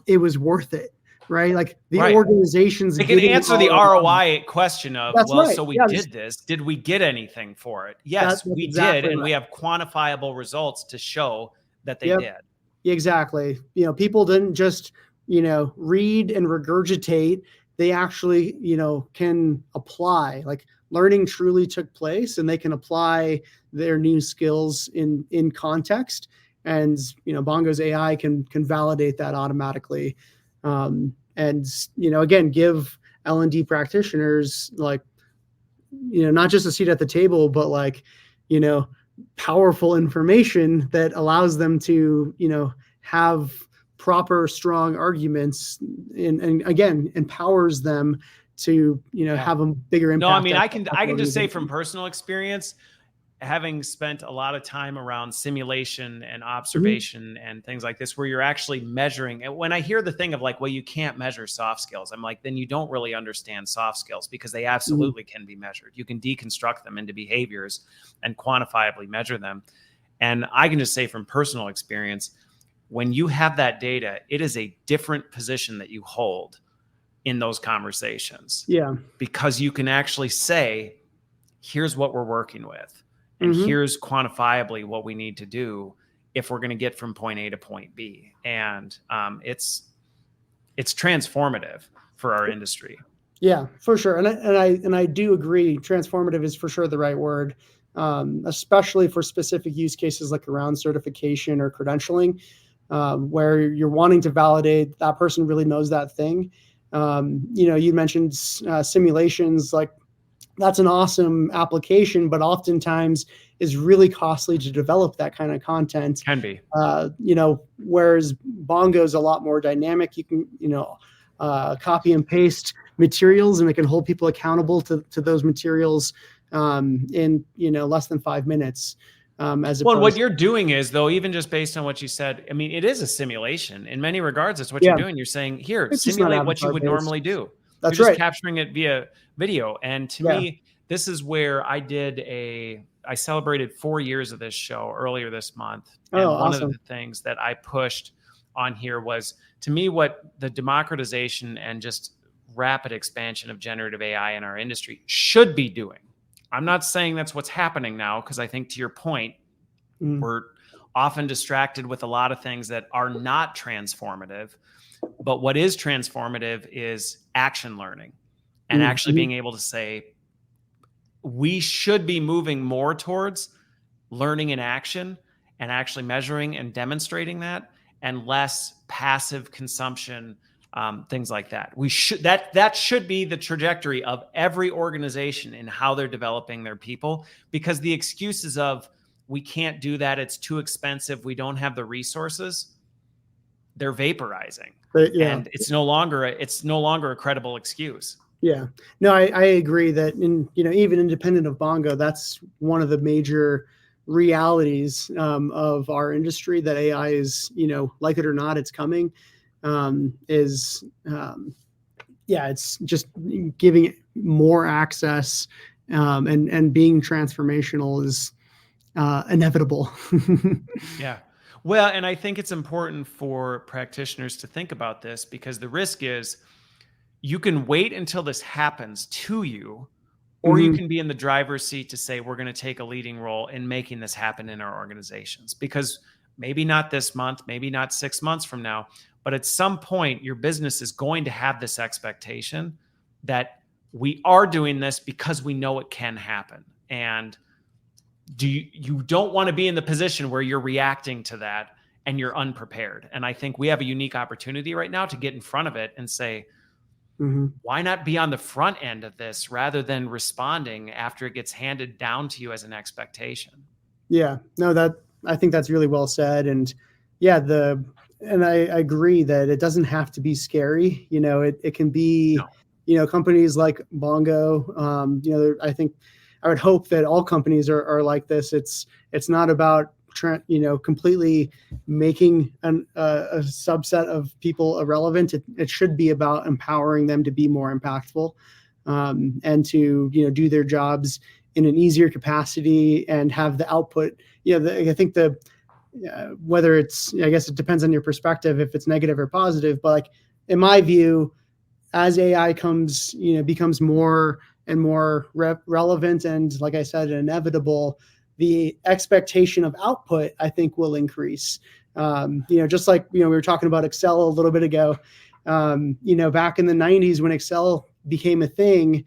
it was worth it, right? Like the organization's they can answer the ROI question of, so we did this. Did we get anything for it? Yes, we did. And we have quantifiable results to show that they did. Exactly. People didn't just, read and regurgitate. They actually, can apply, like learning truly took place, and they can apply their new skills in context. And, Bongo's AI can validate that automatically. And, again, give L&D practitioners, like, not just a seat at the table, but like, powerful information that allows them to, have proper, strong arguments, and again, empowers them to, have a bigger impact. No, I mean, I can just say from personal experience, having spent a lot of time around simulation and observation and things like this, where you're actually measuring. And when I hear the thing of like, well, you can't measure soft skills, I'm like, then you don't really understand soft skills, because they absolutely can be measured. You can deconstruct them into behaviors and quantifiably measure them. And I can just say from personal experience, when you have that data, it is a different position that you hold in those conversations. Yeah. Because you can actually say, here's what we're working with. And here's quantifiably what we need to do if we're going to get from point A to point B. And it's transformative for our industry. Yeah, for sure. And I do agree. Transformative is for sure the right word, especially for specific use cases like around certification or credentialing, where you're wanting to validate that person really knows that thing. You mentioned simulations, like, that's an awesome application, but oftentimes is really costly to develop that kind of content. Can be. Whereas Bongo is a lot more dynamic. You can, copy and paste materials, and it can hold people accountable to those materials in, less than 5 minutes. What you're doing is, though, even just based on what you said, I mean, it is a simulation. In many regards, it's what you're doing. You're saying, here, it's simulate what you would normally do. That's You're just capturing it via video. And to me, this is where I celebrated 4 years of this show earlier this month. And one of the things that I pushed on here was, to me, what the democratization and just rapid expansion of generative AI in our industry should be doing. I'm not saying that's what's happening now, because I think, to your point, we're often distracted with a lot of things that are not transformative. But what is transformative is action learning, and actually being able to say, we should be moving more towards learning in action and actually measuring and demonstrating that, and less passive consumption, things like that. That should be the trajectory of every organization in how they're developing their people, because the excuses of, we can't do that, it's too expensive, we don't have the resources, they're vaporizing. And it's no longer a credible excuse. Yeah, no, I agree that even independent of Bongo, that's one of the major realities of our industry, that AI is, like it or not, it's coming, is it's just giving it more access, and being transformational is inevitable. Yeah. Well, and I think it's important for practitioners to think about this, because the risk is you can wait until this happens to you, or you Mhm. can be in the driver's seat to say, we're going to take a leading role in making this happen in our organizations. Because maybe not this month, maybe not 6 months from now, but at some point, your business is going to have this expectation that we are doing this because we know it can happen. And you don't want to be in the position where you're reacting to that and you're unprepared. And I think we have a unique opportunity right now to get in front of it and say, Mhm. why not be on the front end of this rather than responding after it gets handed down to you as an expectation? Yeah, no, I think that's really well said. And yeah, and I agree that it doesn't have to be scary. It can be, No. companies like Bongo, I think I would hope that all companies are like this. It's not about completely making a subset of people irrelevant. It should be about empowering them to be more impactful, and to do their jobs in an easier capacity and have the output. I think whether it's, I guess it depends on your perspective if it's negative or positive, but like in my view, as AI becomes more and more relevant and, like I said, inevitable, the expectation of output, I think, will increase. Just like we were talking about Excel a little bit ago. Back in the 90s when Excel became a thing,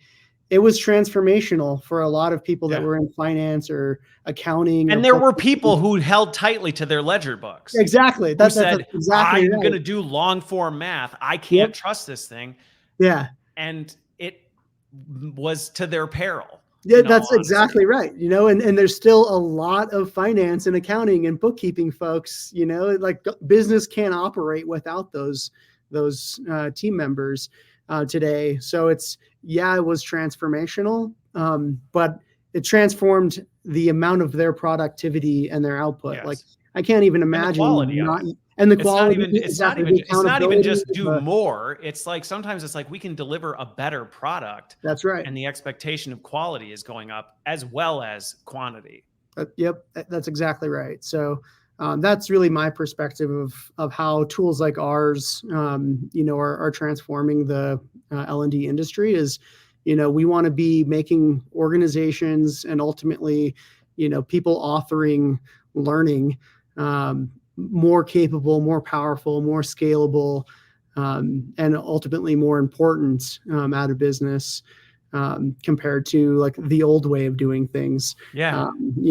it was transformational for a lot of people that were in finance or accounting. And there were people who held tightly to their ledger books. Exactly. Who said, that's exactly I'm right. going to do long form math. I can't Yep. trust this thing. Yeah. And it was to their peril. Yeah, in all that's honesty. exactly right. And there's still a lot of finance and accounting and bookkeeping folks, like business can't operate without those team members today. So it was transformational, but it transformed the amount of their productivity and their output. Yes. Like I can't even And the imagine quality of not, it. and the It's quality. not even, Exactly, it's not even just do accountability, more. It's like, sometimes it's like we can deliver a better product. That's right. And the expectation of quality is going up as well as quantity. Yep, that's exactly right. So that's really my perspective of how tools like ours, are transforming the L&D industry. Is, we want to be making organizations and ultimately, people authoring learning more capable, more powerful, more scalable, and ultimately more important out of business. Compared to like the old way of doing things. Yeah.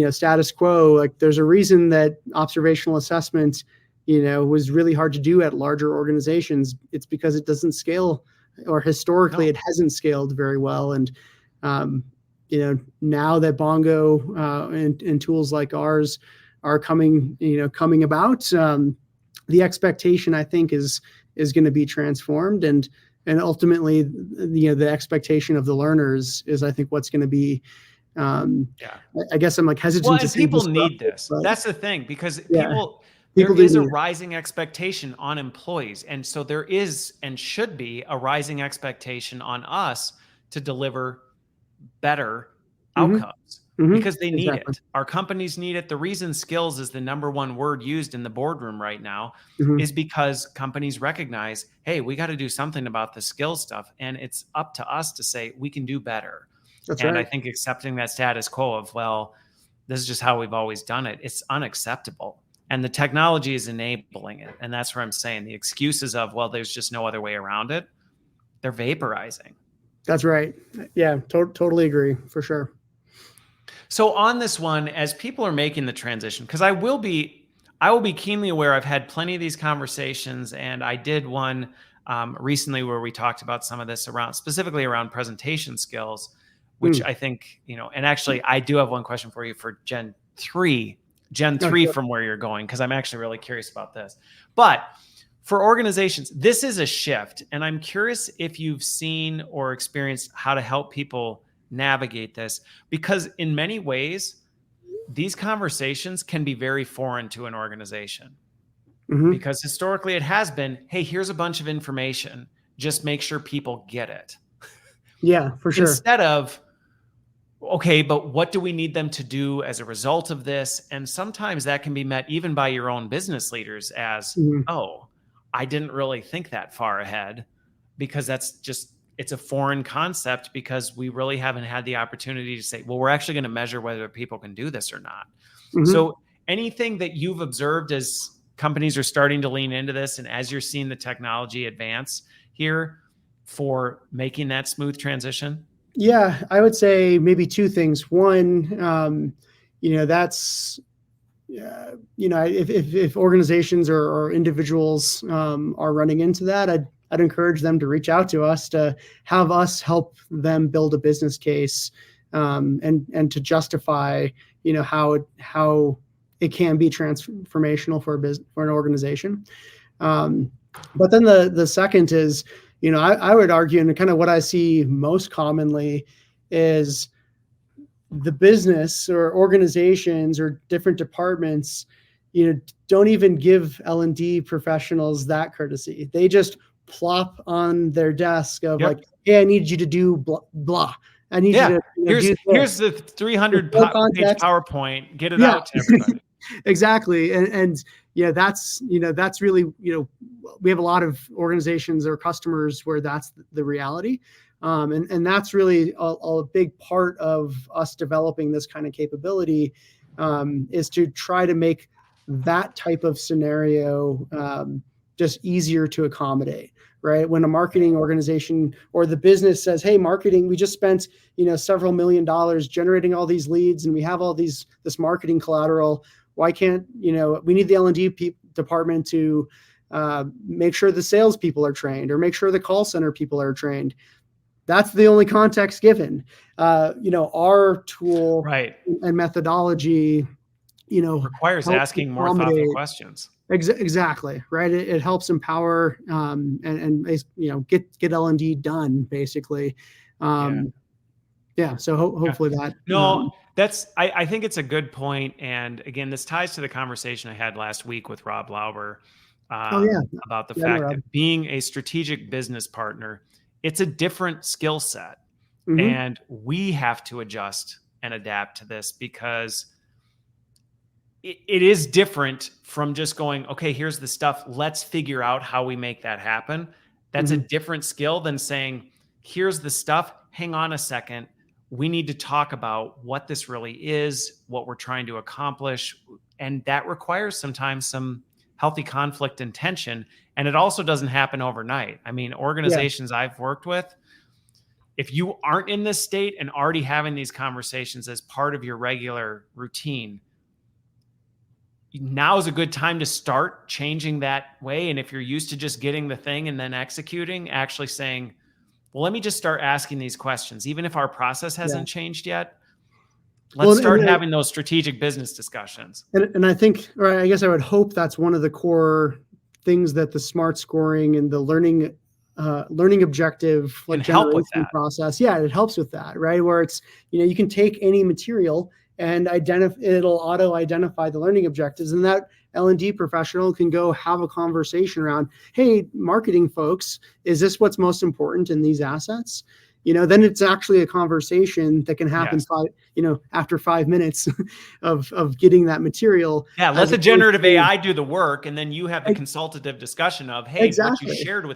Status quo, like there's a reason that observational assessment, was really hard to do at larger organizations. It's because it doesn't scale, or historically it hasn't scaled very well. And, now that Bongo and tools like ours are coming about, the expectation, I think, is going to be transformed. And ultimately, the expectation of the learners is, I think, what's going to be. I guess I'm like hesitant. Well, to and say people need this. That's the thing, because there is a rising expectation on employees, and so there is and should be a rising expectation on us to deliver better outcomes. Because they need it. Our companies need it. The reason skills is the number one word used in the boardroom right now is because companies recognize, hey, we got to do something about the skill stuff. And it's up to us to say, we can do better. That's and right. I think accepting that status quo of, well, this is just how we've always done it, it's unacceptable. And the technology is enabling it. And that's where I'm saying the excuses of, well, there's just no other way around it, they're vaporizing. That's right. Yeah, totally agree, for sure. So on this one, as people are making the transition, because I will be keenly aware, I've had plenty of these conversations, and I did one recently where we talked about some of this specifically around presentation skills, which I think, and actually I do have one question for you for Gen 3 from where you're going, because I'm actually really curious about this. But for organizations, this is a shift, and I'm curious if you've seen or experienced how to help people navigate this, because in many ways these conversations can be very foreign to an organization, because historically it has been, hey, here's a bunch of information, just make sure people get it. Yeah, for sure. Instead of, okay, but what do we need them to do as a result of this? And sometimes that can be met even by your own business leaders as, oh, I didn't really think that far ahead, because it's a foreign concept, because we really haven't had the opportunity to say, well, we're actually going to measure whether people can do this or not. So anything that you've observed as companies are starting to lean into this, and as you're seeing the technology advance here for making that smooth transition? Yeah, I would say maybe two things. One, that's, if organizations or individuals are running into that, I'd encourage them to reach out to us, to have us help them build a business case, and to justify, how it can be transformational for an organization. But then the second is, I would argue, and kind of what I see most commonly is the business or organizations or different departments, don't even give L&D professionals that courtesy. They just plop on their desk of like, hey, I need you to do blah, blah. I need you to here's the 300 page PowerPoint. Get it out to everybody. Exactly. And that's really, we have a lot of organizations or customers where that's the reality. And that's really a big part of us developing this kind of capability, is to try to make that type of scenario just easier to accommodate, right? When a marketing organization or the business says, hey, marketing, we just spent, several $1 million generating all these leads, and we have all this marketing collateral. Why can't, we need the L&D department to make sure the salespeople are trained, or make sure the call center people are trained. That's the only context given. Our tool and methodology, requires asking more thoughtful questions. Exactly. Right. It helps empower and get L&D done, basically. So hopefully that. No, I think it's a good point. And again, this ties to the conversation I had last week with Rob Lauber about the fact that being a strategic business partner, it's a different skill set. And we have to adjust and adapt to this, because it is different from just going, okay, here's the stuff, let's figure out how we make that happen. That's a different skill than saying, here's the stuff, hang on a second, we need to talk about what this really is, what we're trying to accomplish. And that requires sometimes some healthy conflict and tension. And it also doesn't happen overnight. I mean, organizations I've worked with, if you aren't in this state and already having these conversations as part of your regular routine, now is a good time to start changing that way. And if you're used to just getting the thing and then executing, actually saying, well, let me just start asking these questions. Even if our process hasn't changed yet, let's start having those strategic business discussions. And I think, or I guess I would hope that's one of the core things that the smart scoring and the learning objective generation process, it helps with that, right? Where it's, you can take any material and it'll auto-identify the learning objectives, and that L&D professional can go have a conversation around, hey, marketing folks, is this what's most important in these assets? Then it's actually a conversation that can happen after 5 minutes of getting that material. Yeah, let the generative AI do the work, and then you have the consultative discussion of, hey, what you shared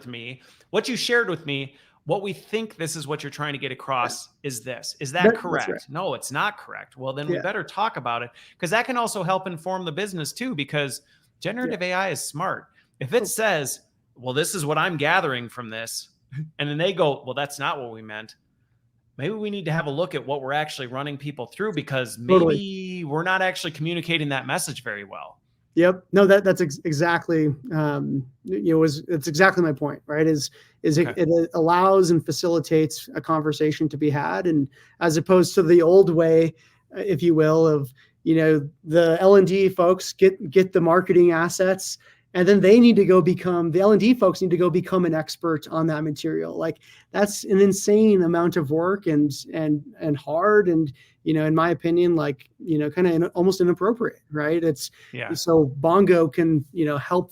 with me, what we think this is what you're trying to get across is this. Is that correct? Right. No, it's not correct. Well, then we better talk about it, because that can also help inform the business too, because generative AI is smart. If it says, well, this is what I'm gathering from this, and then they go, well, that's not what we meant, maybe we need to have a look at what we're actually running people through, because maybe we're not actually communicating that message very well. Yep. No, that's exactly, it's exactly my point, right? It allows and facilitates a conversation to be had. And as opposed to the old way, if you will, of, the L&D folks get the marketing assets, and then the L&D folks need to go become an expert on that material. Like, that's an insane amount of work and hard. And, in my opinion, kind of almost inappropriate, right? So Bongo can, help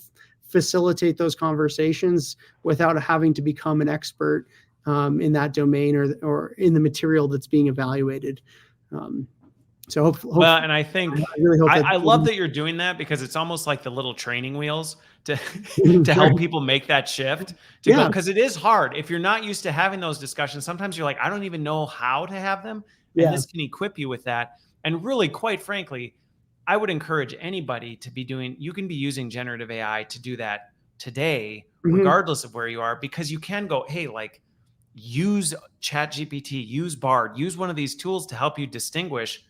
facilitate those conversations without having to become an expert in that domain or in the material that's being evaluated. So hopefully, well, and I think I really hope I love that you're doing that, because it's almost like the little training wheels to help people make that shift to go, because it is hard if you're not used to having those discussions. Sometimes you're like, I don't even know how to have them, and this can equip you with that. And really, quite frankly, I would encourage anybody to be doing. You can be using generative AI to do that today, regardless of where you are, because you can go, hey, like, use ChatGPT, use Bard, use one of these tools to help you distinguish,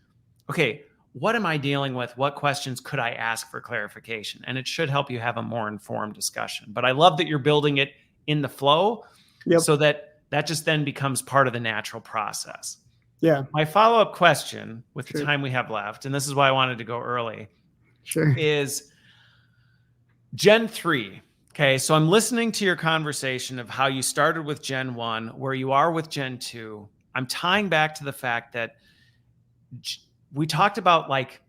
okay, what am I dealing with? What questions could I ask for clarification? And it should help you have a more informed discussion. But I love that you're building it in the flow so that just then becomes part of the natural process. Yeah. My follow-up question with the time we have left, and this is why I wanted to go early, is Gen 3. Okay, so I'm listening to your conversation of how you started with Gen 1, where you are with Gen 2. I'm tying back to the fact that we talked about, like,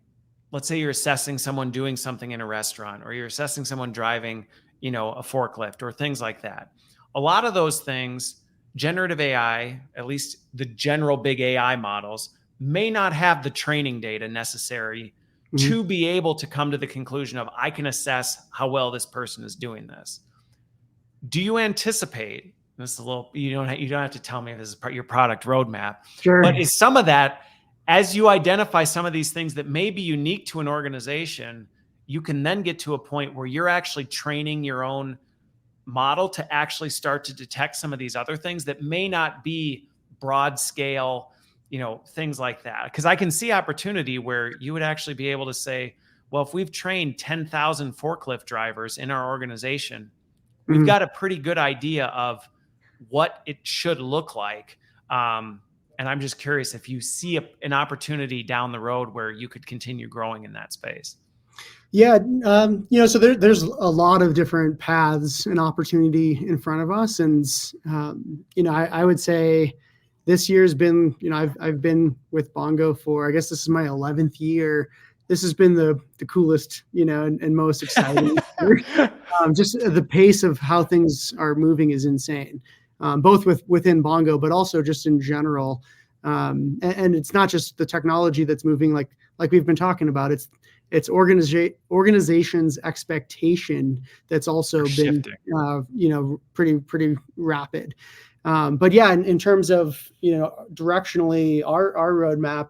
let's say you're assessing someone doing something in a restaurant, or you're assessing someone driving, a forklift or things like that. A lot of those things, generative AI, at least the general big AI models, may not have the training data necessary to be able to come to the conclusion of, I can assess how well this person is doing this. Do you anticipate, this is a little, you don't have to tell me if this is part of your product roadmap, but is some of that, as you identify some of these things that may be unique to an organization, you can then get to a point where you're actually training your own model to actually start to detect some of these other things that may not be broad scale, things like that. Because I can see opportunity where you would actually be able to say, well, if we've trained 10,000 forklift drivers in our organization, we've got a pretty good idea of what it should look like. And I'm just curious if you see an opportunity down the road where you could continue growing in that space. Yeah, so there's a lot of different paths and opportunity in front of us, and I would say this year's been, I've been with Bongo for, I guess this is my 11th year. This has been the coolest, and most exciting. Just the pace of how things are moving is insane, both within Bongo, but also just in general. And it's not just the technology that's moving, like we've been talking about. It's organization's expectation that's also been, pretty rapid. But yeah, in terms of, directionally our roadmap,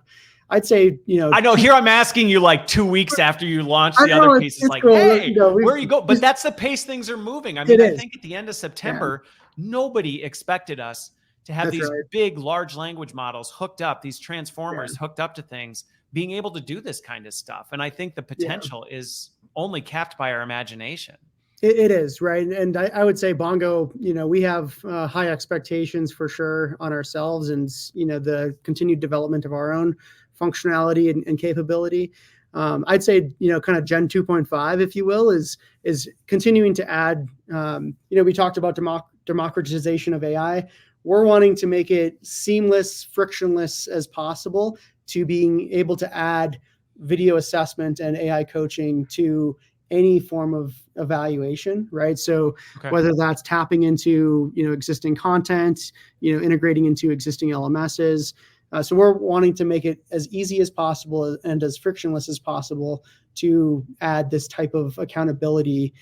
I'd say, I know here I'm asking you like 2 weeks after you launched the other pieces, like, cool. Hey, where you go? But that's the pace things are moving. I mean, I think at the end of September, nobody expected us to have these big, large language models hooked up, these transformers hooked up to things, being able to do this kind of stuff. And I think the potential is only capped by our imagination. It is, right. And I would say Bongo, we have high expectations for sure on ourselves, and, the continued development of our own functionality and capability. I'd say, kind of Gen 2.5, if you will, is continuing to add, we talked about democratization of AI. We're wanting to make it seamless, frictionless as possible to being able to add video assessment and AI coaching to any form of evaluation, right? So whether that's tapping into, existing content, integrating into existing LMSs. So we're wanting to make it as easy as possible and as frictionless as possible to add this type of accountability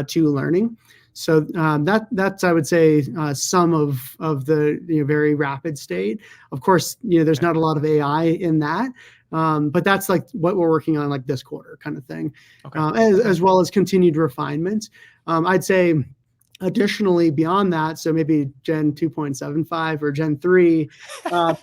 to learning. So that's, I would say, some of the very rapid state. Of course, there's not a lot of AI in that, but that's like what we're working on, like this quarter kind of thing, as well as continued refinement. I'd say additionally beyond that, so maybe Gen 2.75 or Gen 3,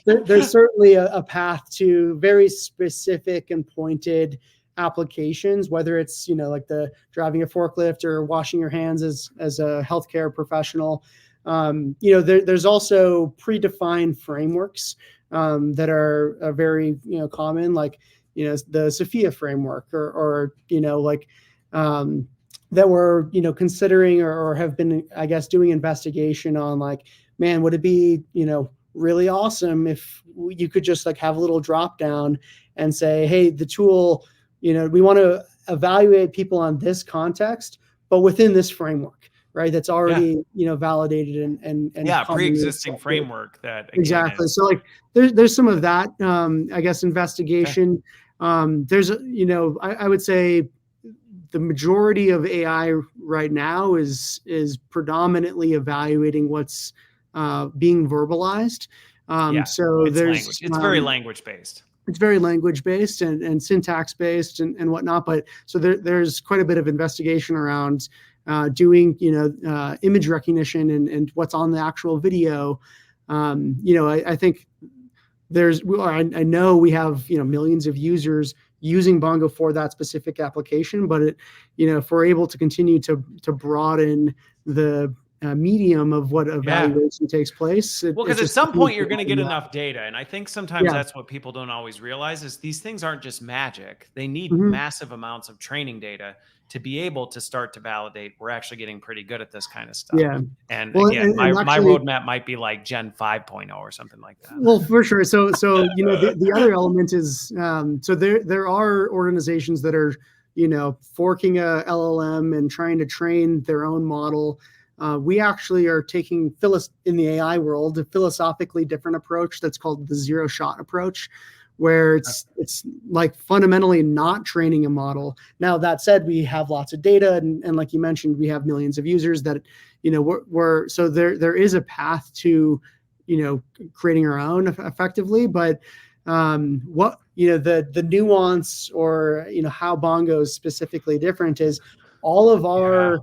there's certainly a path to very specific and pointed applications, whether it's, like the driving a forklift or washing your hands as a healthcare professional. There's also predefined frameworks that are very, common, like, the Sophia framework or that we're, considering or have been, I guess, doing investigation on, like, man, would it be, really awesome if you could just like have a little drop down and say, hey, the tool, we want to evaluate people on this context, but within this framework, right? That's already, validated and pre-existing framework that again exactly. So like there's some of that, I guess, investigation. There's, I would say the majority of AI right now is predominantly evaluating what's being verbalized. So it's there's language. It's very language based. It's very language based and syntax based and whatnot. But so there's quite a bit of investigation around doing image recognition and what's on the actual video. I think I know we have millions of users using Bongo for that specific application, but if we're able to continue to broaden the medium of what evaluation takes place. Because at some point you're going to get enough data. And I think sometimes that's what people don't always realize is these things aren't just magic. They need massive amounts of training data to be able to start to validate we're actually getting pretty good at this kind of stuff. And again, my roadmap might be like Gen 5.0 or something like that. Well, for sure. So the other element is so there are organizations that are forking a LLM and trying to train their own model. We actually are taking in the AI world a philosophically different approach that's called the zero shot approach, where it's like fundamentally not training a model. Now that said, we have lots of data and like you mentioned, we have millions of users that so there is a path to creating our own effectively, but what the nuance or how Bongo is specifically different is all of our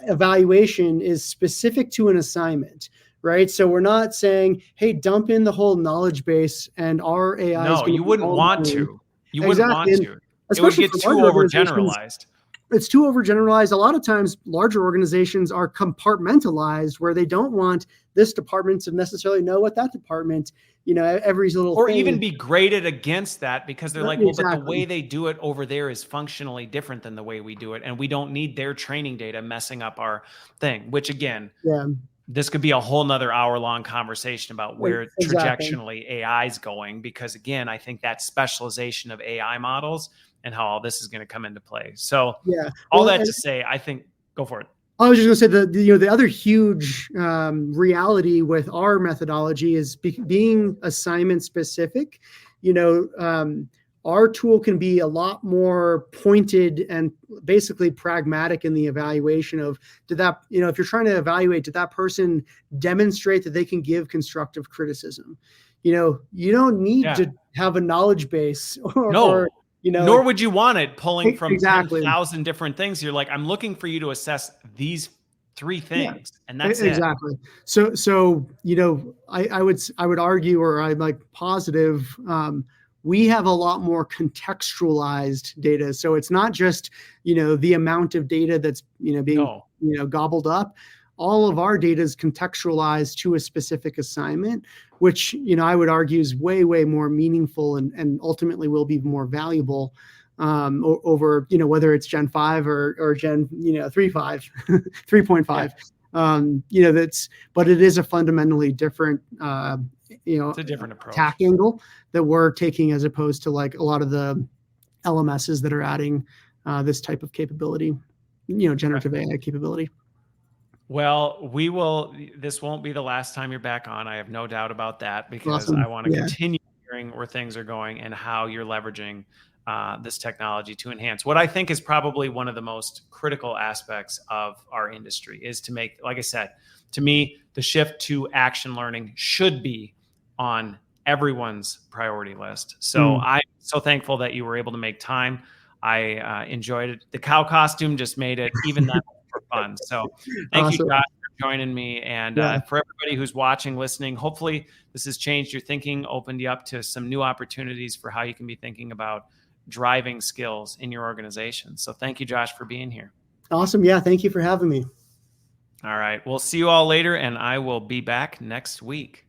evaluation is specific to an assignment, right? So we're not saying, hey, dump in the whole knowledge base and our AI. No, you wouldn't want to. You wouldn't want to. It would get too overgeneralized. It's too overgeneralized. A lot of times larger organizations are compartmentalized where they don't want this department to necessarily know what that department, every little or thing. Even be graded against that because they're like, well, but the way they do it over there is functionally different than the way we do it. And we don't need their training data messing up our thing, which again, this could be a whole nother hour-long conversation about where trajectionally AI is going, because again, I think that specialization of AI models and how all this is going to come into play. So to say, I think, go for it. I was just going to say the other huge reality with our methodology is being assignment specific. Our tool can be a lot more pointed and basically pragmatic in the evaluation of if you're trying to evaluate, did that person demonstrate that they can give constructive criticism? You don't need to have a knowledge base or nor would you want it pulling from 10,000 different things. You're like, I'm looking for you to assess these 3 things, and that's exactly. So I would argue, or I'm like positive, we have a lot more contextualized data. So it's not just the amount of data that's being gobbled up. All of our data is contextualized to a specific assignment, which, I would argue is way, way more meaningful and ultimately will be more valuable over, whether it's Gen 5 or Gen, 3.5, 3.5. But it is a fundamentally different, it's a different approach, attack angle that we're taking as opposed to like a lot of the LMSs that are adding this type of capability, generative AI capability. Well, this won't be the last time you're back on. I have no doubt about that, because Awesome. I want to continue hearing where things are going and how you're leveraging this technology to enhance what I think is probably one of the most critical aspects of our industry is to make, like I said, to me, the shift to action learning should be on everyone's priority list. So I'm so thankful that you were able to make time. I enjoyed it. The cow costume just made it even that for fun. So thank you, Josh, for joining me. And for everybody who's watching, listening, hopefully this has changed your thinking, opened you up to some new opportunities for how you can be thinking about driving skills in your organization. So thank you, Josh, for being here. Awesome. Yeah. Thank you for having me. All right. We'll see you all later, and I will be back next week.